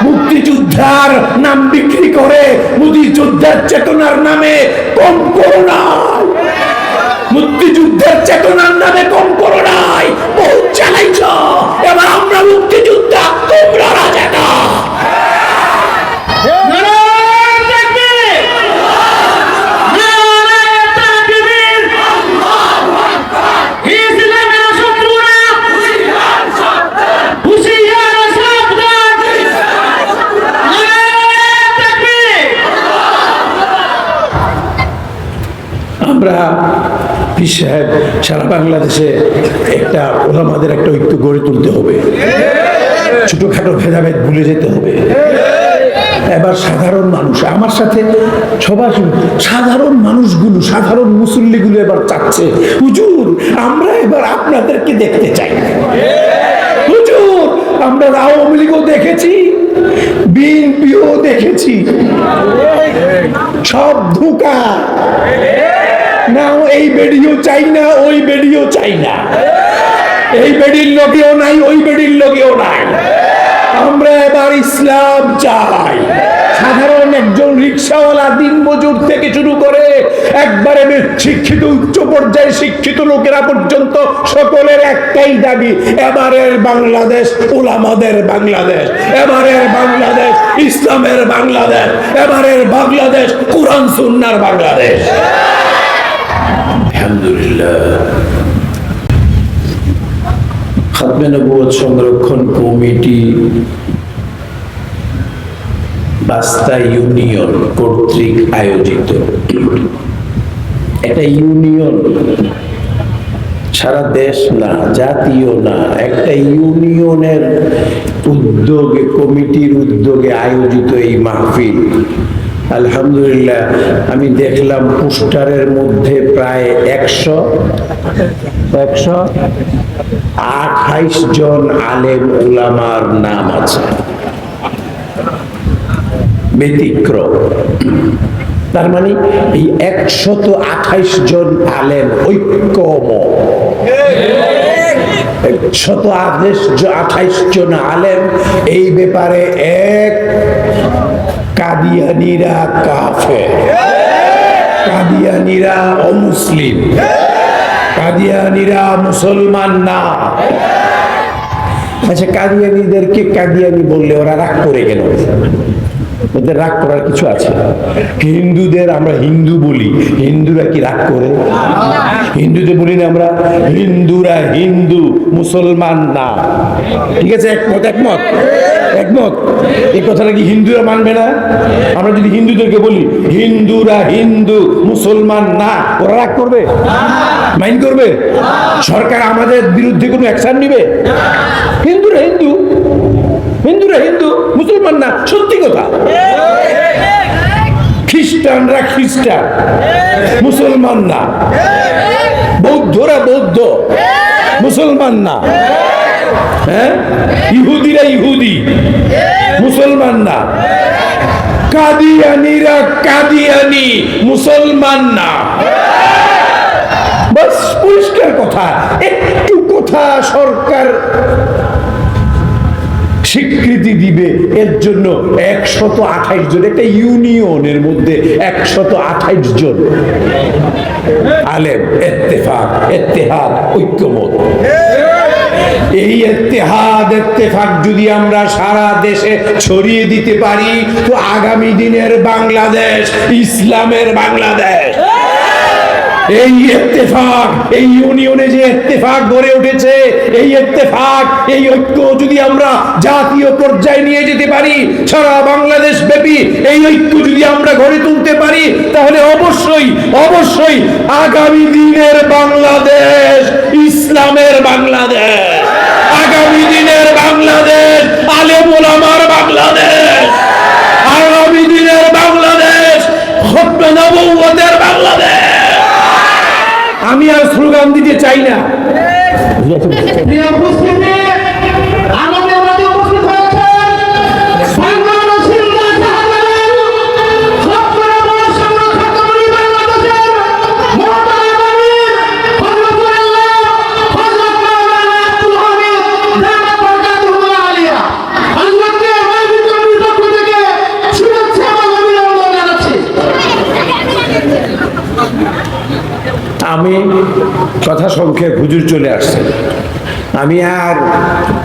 মুক্তিযোদ্ধার নাম বিক্রি করে মুক্তিযোদ্ধার চেতনার নামে কম করো নাই, মুক্তিযুদ্ধের চেতনার নামে কম করো নাই, বহুত চালাইছ। এবার আমরা মুক্তিযোদ্ধা, তোমরা রাজাকার। আমরা পীর সাহেব সারা বাংলাদেশে একটা ওলামাদের একটা ঐক্য গড়ে তুলতে হবে, ছোটখাটো ভেদাভেদ ভুলে যেতে হবে। এবার সাধারণ মানুষ আমার সাথে সবার সাধারণ মানুষগুলো, সাধারণ মুসল্লিগুলো এবার চাচ্ছে, হুজুর আমরা এবার আপনাদেরকে দেখতে চাই। হুজুর আমরা আওয়ামী লীগও দেখেছি, বিএনপিও দেখেছি, সব ধোঁকা। না এই বেডিও চাই না, ওই বেডিও চাই না, এই বেডির লোকেও নাই, ওই বেডির লোকেও নাই। আমরা এবার ইসলাম চাই। সাধারণ একজন রিক্সাওয়ালা দিনমজুর থেকে শুরু করে একবারে শিক্ষিত উচ্চ পর্যায়ে শিক্ষিত লোকেরা পর্যন্ত সকলের একটাই দাবি, এবারের বাংলাদেশ উলামাদের বাংলাদেশ, এবারের বাংলাদেশ ইসলামের বাংলাদেশ, এবারের বাংলাদেশ কুরআন সুন্নাহর বাংলাদেশ। আলহামদুলিল্লাহ। খাতমে নবুয়ত সংরক্ষণ কমিটি বাস্তা ইউনিয়ন কর্তৃক আয়োজিত একটা ইউনিয়ন, সারা দেশ না, জাতীয় না, একটা ইউনিয়নের উদ্যোগে, কমিটির উদ্যোগে আয়োজিত এই মাহফিল। আলহামদুলিল্লাহ, আমি দেখলাম পোস্টারের মধ্যে প্রায় 128 জন আলেম উলামার নাম আছে, ব্যতিক্রম। তার মানে এই 128 জন আলেম ঐক্যমত, 128 জন আলেম এই ব্যাপারে এক, কাদিয়ানীরা কাফের, কাদিয়ানীরা অমুসলিম, কাদিয়ানীরা মুসলমান না। আচ্ছা, কাদিয়ানীদেরকে কাদিয়ানী বললে ওরা রাগ করে কেন? ওদের রাগ করার কিছু আছে? হিন্দুদের আমরা হিন্দু বলি, হিন্দুরা কি রাগ করে? হিন্দুদের বলি না আমরা, হিন্দুরা হিন্দু, মুসলমান না। ঠিক আছে, একমত একমত একমত। এই কথাটা কি হিন্দুরা মানবে না? আমরা যদি হিন্দুদেরকে বলি হিন্দুরা হিন্দু, মুসলমান না, ওরা রাগ করবে? মাইন্ড করবে? সরকার আমাদের বিরুদ্ধে কোনো অ্যাকশন নিবে? হিন্দুরা হিন্দু, হিন্দুরা হিন্দু, মুসলমান না, সত্যি কথা। খ্রিস্টানরা খ্রিস্টান, মুসলমান না। বৌদ্ধরা বৌদ্ধ, মুসলমান না। হ্যাঁ, ইহুদিরা ইহুদি, মুসলমান না। কাদিয়ানীরা কাদিয়ানি, মুসলমান না। বাস, পরিষ্কার কথা। একটু কথা সরকার স্বীকৃতি দিবে, এর জন্য 128 জন, একটা ইউনিয়নের মধ্যে 128 জন আলেম ইত্তেফাক, ইত্তেহাদ, ঐক্যমত। এই ইত্তেহাদ ইত্তেফাক যদি আমরা সারা দেশে ছড়িয়ে দিতে পারি, তো আগামী দিনের বাংলাদেশ ইসলামের বাংলাদেশ। এই ইত্তেফাক, এই ইউনিয়নে যে ইত্তেফাক গড়ে উঠেছে, এই ইত্তেফাক, এই ঐক্য যদি আমরা জাতীয় পর্যায়ে নিয়ে যেতে পারি, সারা বাংলাদেশ ব্যাপী এই ঐক্য যদি আমরা গড়ে তুলতে পারি, তাহলে অবশ্যই অবশ্যই আগামী দিনের বাংলাদেশ ইসলামের বাংলাদেশ, আগামী দিনের বাংলাদেশ আলেম ওলামার বাংলাদেশ, আগামী দিনের বাংলাদেশ খাতমে নবুয়তের বাংলাদেশ। আমি আর স্লোগান দিতে চাই না। আমি কথা সংক্ষেপ, হুজুর চলে আসছে। আমি আর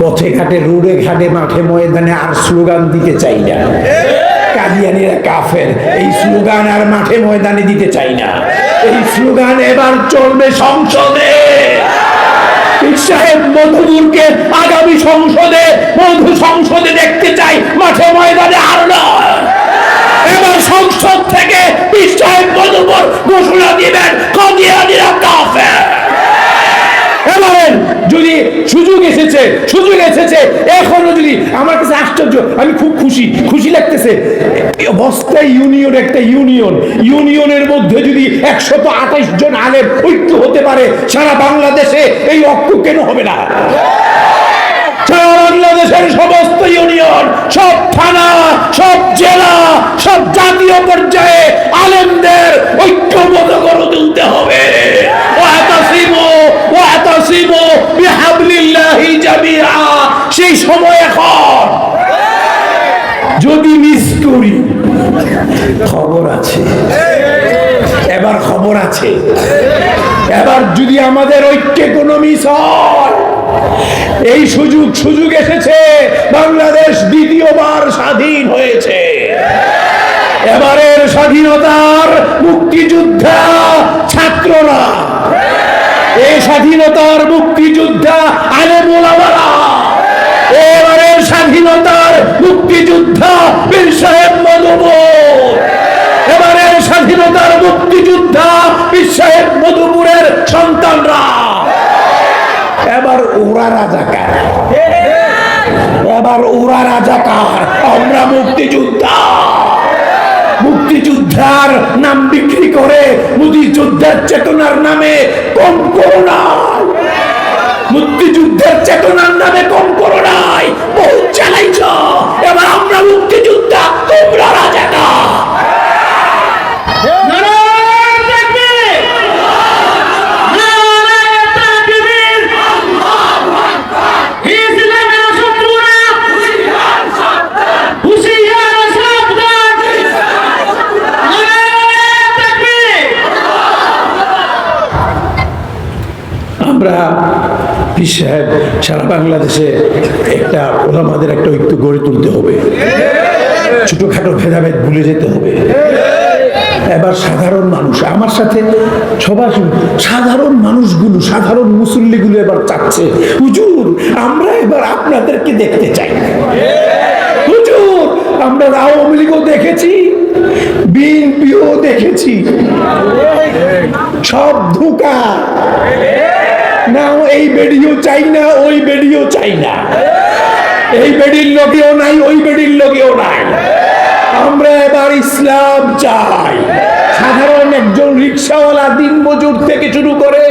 পথে ঘাটে, রোডে ঘাটে, মাঠে ময়দানে আর স্লোগান দিতে চাই না। কাদিয়ানীরা কাফের, এই স্লোগান আর মাঠে ময়দানে দিতে চাই না। এই স্লোগান এবার চলবে সংসদে। সাহেব মধুপুরকে আগামী সংসদে, সংসদে দেখতে চাই, মাঠে ময়দানে আর নয়। এবার সংসদ থেকে সাহেব মধুপুর ঘোষণা দিবেন কাদিয়ানীরা কাফের। এবারে যদি সুযোগ এসেছে এখনো যদি আমার কাছে আশ্চর্য, আমি খুব খুশি লাগতেছে। বস্তায় ইউনিয়ন, একটা ইউনিয়নের মধ্যে যদি 128 জন আলেম ঐক্য হতে পারে সারা বাংলাদেশে, এই ঐক্য কেন হবে না? সারা বাংলাদেশের সমস্ত ইউনিয়ন, সব থানা, সব জেলা, সব জাতীয় পর্যায়ে আলেমদের ঐক্যবদ্ধ করে তুলতে হবে। সেই সময় এখন। যদি মিস করি, খবর আছে, এবার খবর আছে। এবার যদি আমাদের ঐক্যে কোনো মিস হয়, এই সুযোগ এসেছে। বাংলাদেশ দ্বিতীয়বার স্বাধীন হয়েছে। এবারের স্বাধীনতার মুক্তিযোদ্ধা ছাত্ররা, এই স্বাধীনতার মুক্তিযোদ্ধা আলেম ওলামারা, এবারের স্বাধীনতার মুক্তিযোদ্ধা পীর সাহেব মধুপুর, এবারের স্বাধীনতার মুক্তিযোদ্ধা পীর সাহেব মধুপুরের সন্তানরা। এবার ওরা রাজাকার, আমরা মুক্তিযোদ্ধার নাম বিক্রি করে মুক্তিযোদ্ধার চেতনার নামে কম করো নাই। মুক্তিযুদ্ধের চেতনার নামে কম করো নাই, বহুত চালাইছ। এবার আমরা মুক্তিযোদ্ধা, তোমরা রাজাকার। আমরা পীর সাহেব সারা বাংলাদেশে একটা ওলামাদের একটা ঐক্য গড়ে তুলতে হবে। ছোটখাটো ভেদাভেদ ভুলে যেতে হবে। এবার সাধারণ মানুষ আমার সাথে সবার, সাধারণ মানুষগুলো, সাধারণ মুসল্লিগুলো এবার চাচ্ছে, হুজুর আমরা এবার আপনাদেরকে দেখতে চাই। হুজুর আমরা আওয়ামী লীগও দেখেছি, বিএনপিও দেখেছি, সব ধোঁকা। না এই বেডিও চাই না, ওই বেডিও চাই না, এই বেডির লোকেও নাই, ওই বেডির লোকেও নাই। আমরা এবার ইসলাম চাই। সাধারণ একজন রিক্সাওয়ালা, দিনমজুর থেকে শুরু করে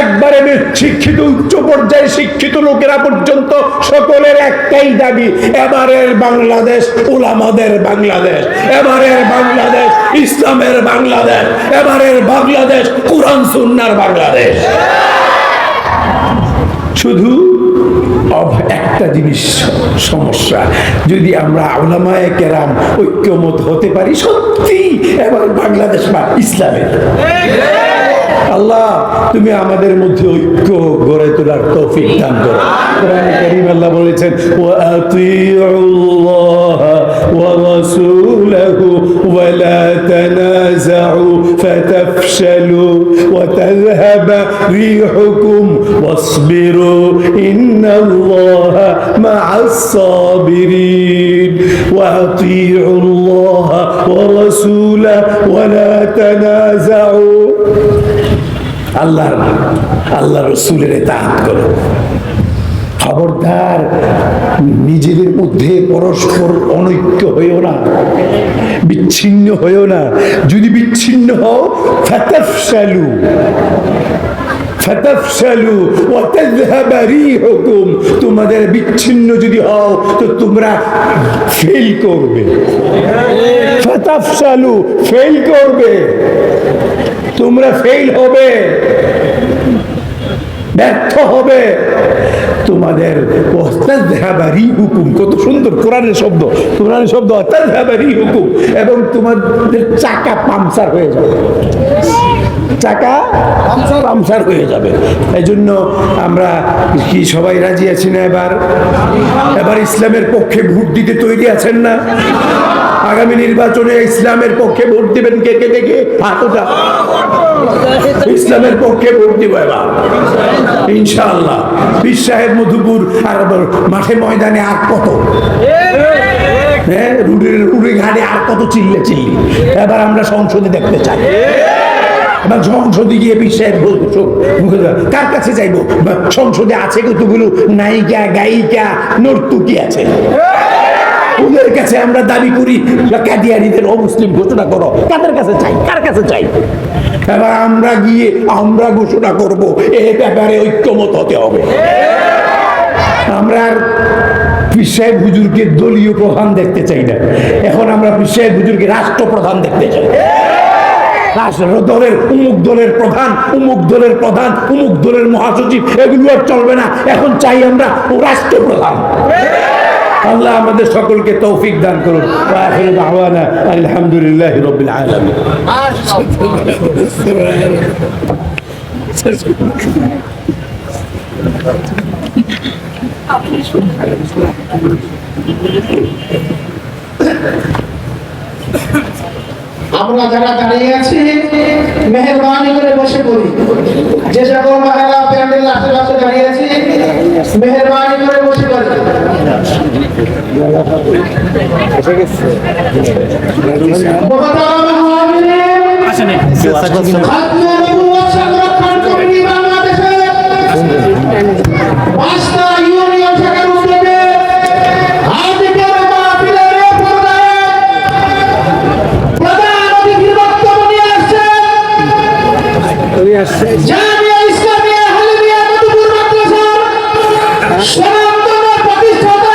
একবারে শিক্ষিত, উচ্চ পর্যায়ে শিক্ষিত লোকেরা পর্যন্ত সকলের একটাই দাবি, এবারের বাংলাদেশ উলামাদের বাংলাদেশ, এবারের বাংলাদেশ ইসলামের বাংলাদেশ, এবারের বাংলাদেশ কুরআন সুন্নাহর বাংলাদেশ। শুধু একটা জিনিস সমস্যা, যদি আমরা উলামায়ে কেরাম ঐক্যমত হতে পারি সত্যি এবার বাংলাদেশ বা ইসলামের। আল্লাহ তুমি আমাদের মধ্যে ঐক্য গড়ে তোলার তৌফিক দান করো। কোরআনে কারীম আল্লাহ বলেছেন, ওয়া আতিউল্লাহ ওয়া রাসূলাহু ওয়া লা তানাযাউ ফাতাফশালু ওয়া তাযহাবা রিহুকুম ওয়াসবিরু ইন্নাল্লাহা মা'আস সাবিরিন। ওয়া আতিউল্লাহ ওয়া রাসূলাহু ওয়া লা তানাযাউ, আল্লাহ রসুলের ইতাআত করো। খবরদার নিজেদের মধ্যে পরস্পর অনৈক্য হইও না, বিচ্ছিন্ন হইও না। যদি বিচ্ছিন্ন হও, ফাতাফশালু ওয়া তাযহাবা রিহুকুম, তোমাদের বিচ্ছিন্ন যদি হও তো তোমরা ফেল করবে। ফাতাফশালু, ফেল করবে, তোমরা ফেল হবে, ব্যর্থ হবে। তোমাদের হুকুম, কত সুন্দর কোরআনের শব্দ, এবং তোমাদের চাকা পাংচার হয়ে যাবে। চাকা পাংচার হয়ে যাবে। এই জন্য আমরা কি সবাই রাজি আছি না? এবার ইসলামের পক্ষে ভোট দিতে তৈরি আছেন না? আগামী নির্বাচনে ইসলামের পক্ষে ভোট দিবেন কে কে দেখে হাত ওঠা। ইসলামের পক্ষে ভোট দিব এবার ইনশাআল্লাহ। পীর সাহেব মধুপুর আর মাঠে ময়দানে আর কত, হ্যাঁ, রুড়ে ঘাটে আর কত চিল্লি। এবার আমরা সংসদে দেখতে চাই। এবার সংসদে গিয়ে পীর সাহেব কার কাছে যাইবো? সংসদে আছে কতগুলো নায়িকা, গায়িকা, নর্তকী আছে, ওদের কাছে আমরা দাবি করি কাদিয়ানীদের অমুসলিম ঘোষণা করো। কাদের কাছে চাই? কার কাছে চাই? এবার আমরা গিয়ে আমরা ঘোষণা করব, এই ব্যাপারে ঐক্যমত হতে হবে। আমরা আর পীর সাহেব হুজুরকে দলীয় প্রধান দেখতে চাই না, এখন আমরা পীর সাহেব হুজুরকে রাষ্ট্রপ্রধান দেখতে চাই। দলের অমুক দলের প্রধান, অমুক দলের প্রধান, অমুক দলের মহাসচিব, এগুলো আর চলবে না। এখন চাই আমরা রাষ্ট্রপ্রধান। আল্লাহ আমাদের সকলকে তৌফিক দান করুন। ওয়া আখিরু দাওয়ানা আলহামদুলিল্লাহি রাব্বিল আলামিন। আমরা যারা দাঁড়িয়ে আছি মেহেরবানি করে বসে পড়ি। যে সকল মহিলা প্যান্ডেল আশেপাশে দাঁড়িয়ে আছি মেহেরবানি করে বসে পড়ি। Yeah.